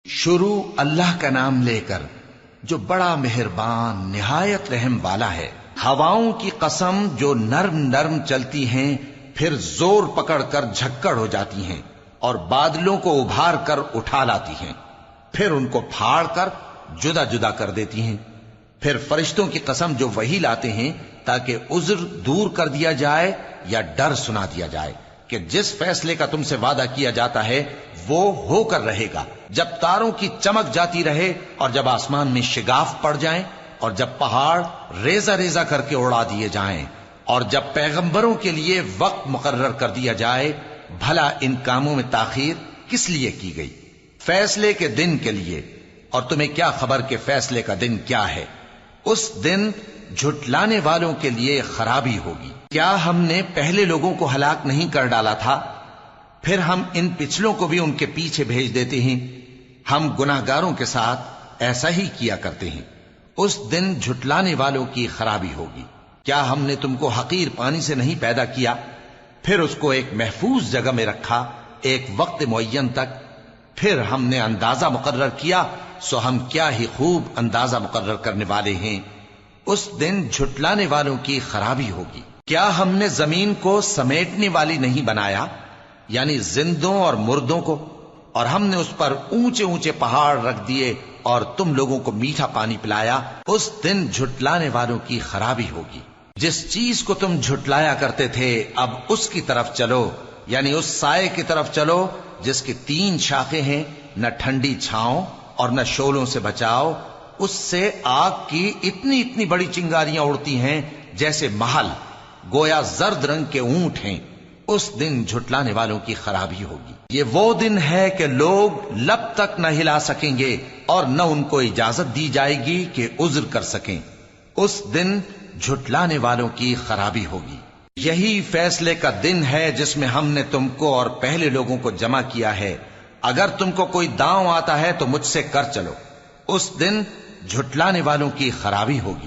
شروع اللہ کا نام لے کر جو بڑا مہربان نہایت رحم والا ہے۔ ہواؤں کی قسم جو نرم نرم چلتی ہیں پھر زور پکڑ کر جھکڑ ہو جاتی ہیں اور بادلوں کو ابھار کر اٹھا لاتی ہیں، پھر ان کو پھاڑ کر جدا جدا کر دیتی ہیں۔ پھر فرشتوں کی قسم جو وحی لاتے ہیں تاکہ عذر دور کر دیا جائے یا ڈر سنا دیا جائے کہ جس فیصلے کا تم سے وعدہ کیا جاتا ہے وہ ہو کر رہے گا، جب تاروں کی چمک جاتی رہے اور جب آسمان میں شگاف پڑ جائیں اور جب پہاڑ ریزہ ریزہ کر کے اڑا دیے جائیں اور جب پیغمبروں کے لیے وقت مقرر کر دیا جائے، بھلا ان کاموں میں تاخیر کس لیے کی گئی؟ فیصلے کے دن کے لیے، اور تمہیں کیا خبر کہ فیصلے کا دن کیا ہے؟ اس دن جھٹلانے والوں کے لیے خرابی ہوگی۔ کیا ہم نے پہلے لوگوں کو ہلاک نہیں کر ڈالا تھا؟ پھر ہم ان پچھلوں کو بھی ان کے پیچھے بھیج دیتے ہیں۔ ہم گناہگاروں کے ساتھ ایسا ہی کیا کرتے ہیں۔ اس دن جھٹلانے والوں کی خرابی ہوگی۔ کیا ہم نے تم کو حقیر پانی سے نہیں پیدا کیا، پھر اس کو ایک محفوظ جگہ میں رکھا ایک وقت معین تک، پھر ہم نے اندازہ مقرر کیا، سو ہم کیا ہی خوب اندازہ مقرر کرنے والے ہیں۔ اس دن جھٹلانے والوں کی خرابی ہوگی۔ کیا ہم نے زمین کو سمیٹنے والی نہیں بنایا، یعنی زندوں اور مردوں کو، اور ہم نے اس پر اونچے اونچے پہاڑ رکھ دیے اور تم لوگوں کو میٹھا پانی پلایا؟ اس دن جھٹلانے والوں کی خرابی ہوگی۔ جس چیز کو تم جھٹلایا کرتے تھے اب اس کی طرف چلو، یعنی اس سائے کی طرف چلو جس کی 3 شاخیں ہیں، نہ ٹھنڈی چھاؤں اور نہ شولوں سے بچاؤ۔ اس سے آگ کی اتنی اتنی بڑی چنگاریاں اڑتی ہیں جیسے محل، گویا زرد رنگ کے اونٹ ہیں۔ اس دن جھٹلانے والوں کی خرابی ہوگی۔ یہ وہ دن ہے کہ لوگ لب تک نہ ہلا سکیں گے اور نہ ان کو اجازت دی جائے گی کہ عذر کر سکیں۔ اس دن جھٹلانے والوں کی خرابی ہوگی۔ یہی فیصلے کا دن ہے جس میں ہم نے تم کو اور پہلے لوگوں کو جمع کیا ہے۔ اگر تم کو کوئی داؤں آتا ہے تو مجھ سے کر چلو۔ اس دن جھٹلانے والوں کی خرابی ہوگی۔